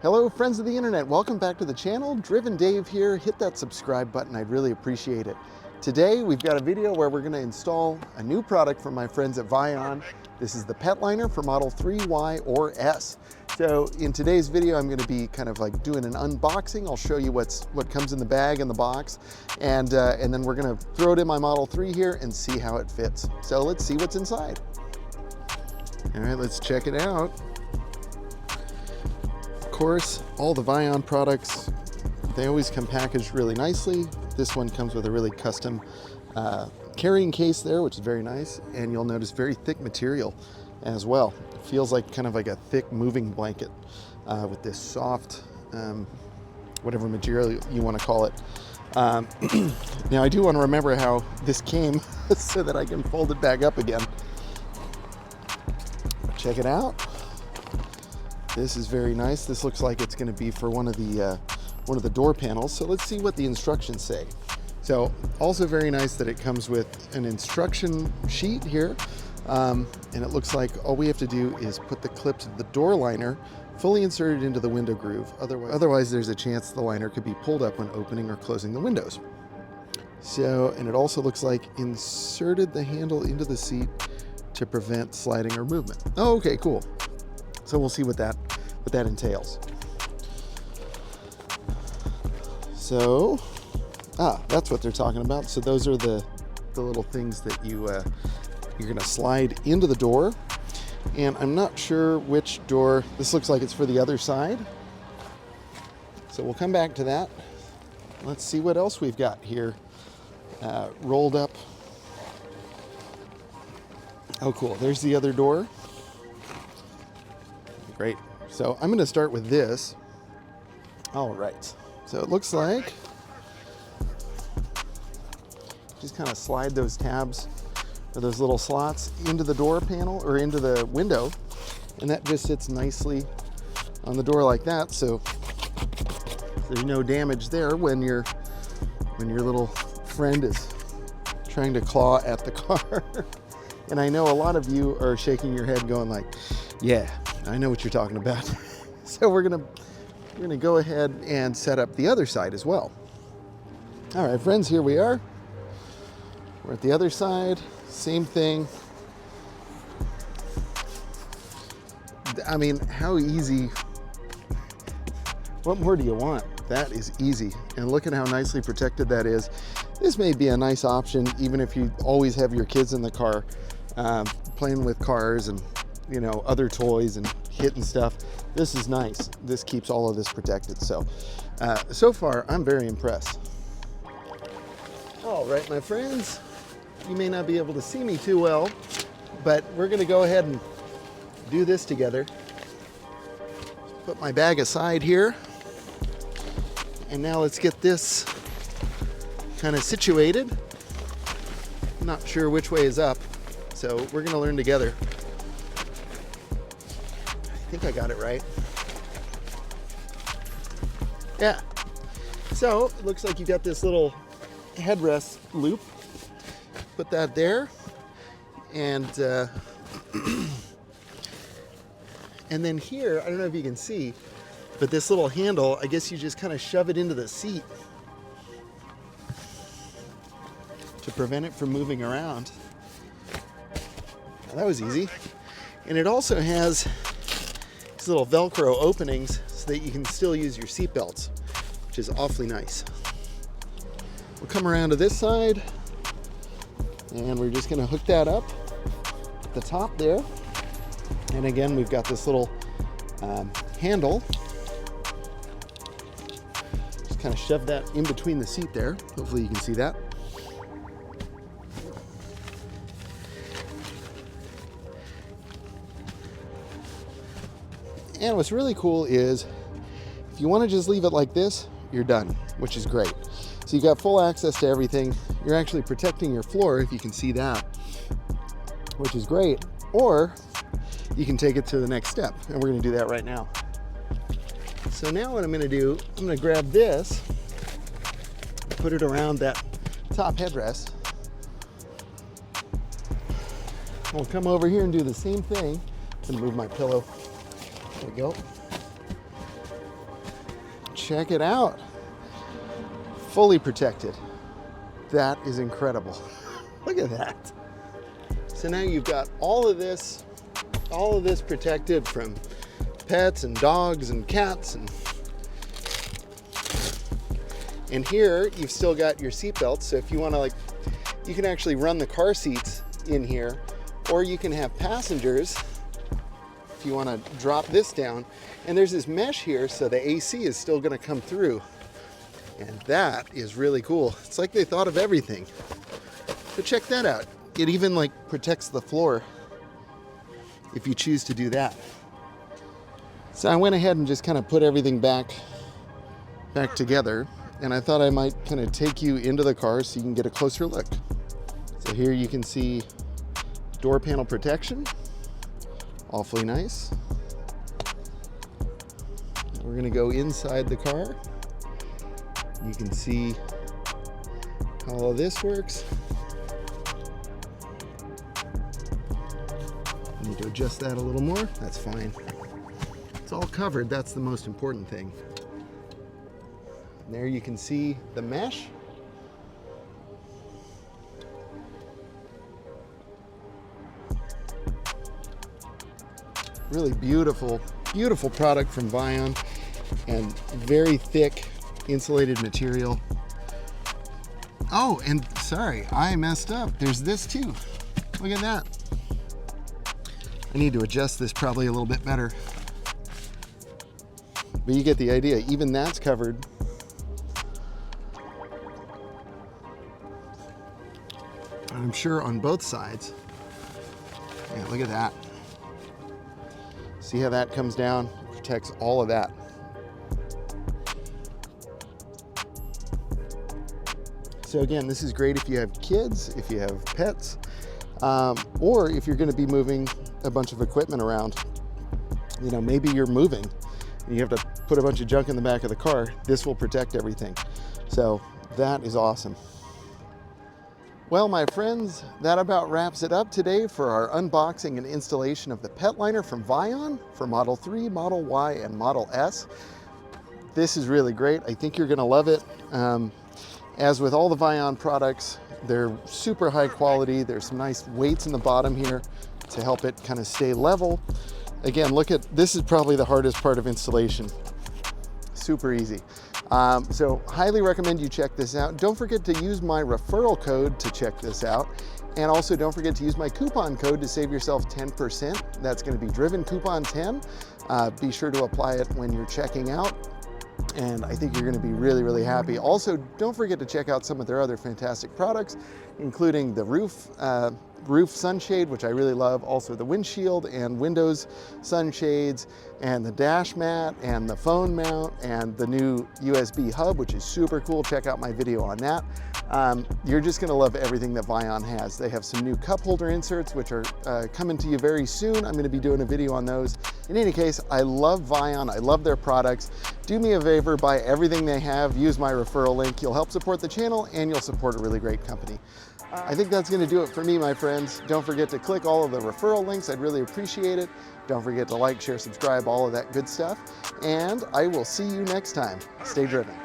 Hello friends of the internet, welcome back to the channel. Driven Dave here. Hit that subscribe button, I'd really appreciate it. Today we've got a video where we're going to install a new product from my friends at Vion. This is the Pet Liner for Model 3, Y, or S. So in today's video I'm going to be kind of like doing an unboxing. I'll show you what comes in the bag and the box, and then we're going to throw it in my Model 3 here and see how it fits. So let's see what's inside. All right, let's check it out. Of course, all the Vion products, they always come packaged really nicely. This one comes with a really custom carrying case there, which is very nice, and you'll notice very thick material as well. It feels like kind of like a thick moving blanket with this soft, whatever material you want to call it. Now I do want to remember how this came so that I can fold it back up again. Check it out. This is very nice. This looks like it's going to be for one of the door panels. So let's see what the instructions say. So also very nice that it comes with an instruction sheet here. And it looks like all we have to do is put the clips of the door liner fully inserted into the window groove. Otherwise there's a chance the liner could be pulled up when opening or closing the windows. So, and it also looks like inserted the handle into the seat to prevent sliding or movement. Oh, okay, cool. So we'll see what that entails. So, that's what they're talking about. So those are the little things that you're gonna slide into the door. And I'm not sure which door. This looks like it's for the other side. So we'll come back to that. Let's see what else we've got here rolled up. Oh, cool. There's the other door. Great. So I'm going to start with this. All right. So it looks like just kind of slide those tabs or those little slots into the door panel or into the window, and that just sits nicely on the door like that. So there's no damage there when your little friend is trying to claw at the car. And I know a lot of you are shaking your head going like, yeah, I know what you're talking about. So we're gonna go ahead and set up the other side as well. All right, friends, here we are. We're at the other side, same thing. I mean, how easy, what more do you want? That is easy. And look at how nicely protected that is. This may be a nice option, even if you always have your kids in the car, playing with cars and, you know, other toys and hitting stuff. This is nice. This keeps all of this protected. So, so far, I'm very impressed. All right, my friends, you may not be able to see me too well, but we're gonna go ahead and do this together. Put my bag aside here. And now let's get this kind of situated. Not sure which way is up, so we're gonna learn together. I think I got it right. Yeah. So it looks like you got this little headrest loop. Put that there, and and then here, I don't know if you can see, but this little handle, I guess you just kind of shove it into the seat to prevent it from moving around. Now, that was easy. And it also has these little Velcro openings so that you can still use your seat belts, which is awfully nice. We'll come around to this side, and we're just gonna hook that up at the top there. And again, we've got this little handle. Just kind of shove that in between the seat there. Hopefully you can see that. And what's really cool is if you want to just leave it like this, you're done, which is great. So you got full access to everything. You're actually protecting your floor, if you can see that, which is great. Or you can take it to the next step, and we're going to do that right now. So now what I'm going to do, I'm going to grab this, put it around that top headrest. We'll come over here and do the same thing. I'm going to move my pillow. There we go. check it out. Fully protected. That is incredible. Look at that. So now you've got all of this protected from pets and dogs and cats, and here you've still got your seat belts. So if you want to, like, you can actually run the car seats in here, or you can have passengers if you want to drop this down. And there's this mesh here, so the AC is still going to come through, and that is really cool. It's like they thought of everything. So check that out. It even like protects the floor if you choose to do that. So I went ahead and just kind of put everything back together, and I thought I might kind of take you into the car so you can get a closer look. So here you can see door panel protection, awfully nice. We're gonna go inside the car. You can see how all of this works. I need to adjust that a little more. That's fine. It's all covered. That's the most important thing. And there you can see the mesh. Really beautiful, beautiful product from Vion, and very thick insulated material. Oh, and sorry, I messed up. There's this too. Look at that. I need to adjust this probably a little bit better. But you get the idea. Even that's covered. I'm sure on both sides. Yeah, look at that. See how that comes down? Protects all of that. So again, this is great if you have kids, if you have pets, or if you're going to be moving a bunch of equipment around. You know, maybe you're moving and you have to put a bunch of junk in the back of the car. This will protect everything. So that is awesome. Well, my friends, that about wraps it up today for our unboxing and installation of the Pet Liner from Vion for Model 3, Model Y, and Model S. This is really great. I think you're going to love it. As with all the Vion products, they're super high quality. There's some nice weights in the bottom here to help it kind of stay level. Again, look at, this is probably the hardest part of installation. Super easy. So highly recommend you check this out. Don't forget to use my referral code to check this out. And also don't forget to use my coupon code to save yourself 10%. That's going to be Driven Coupon 10. Be sure to apply it when you're checking out. And I think you're going to be really, really happy. Also, don't forget to check out some of their other fantastic products, including the roof sunshade, which I really love, also the windshield and windows sunshades, and the dash mat, and the phone mount, and the new USB hub, which is super cool. Check out my video on that. You're just going to love everything that Vion has. They have some new cup holder inserts, which are coming to you very soon. I'm going to be doing a video on those. In any case, I love Vion. I love their products. Do me a favor, buy everything they have. Use my referral link. You'll help support the channel, and you'll support a really great company. I think that's going to do it for me, my friends. Don't forget to click all of the referral links. I'd really appreciate it. Don't forget to like, share, subscribe, all of that good stuff. And I will see you next time. Stay driven.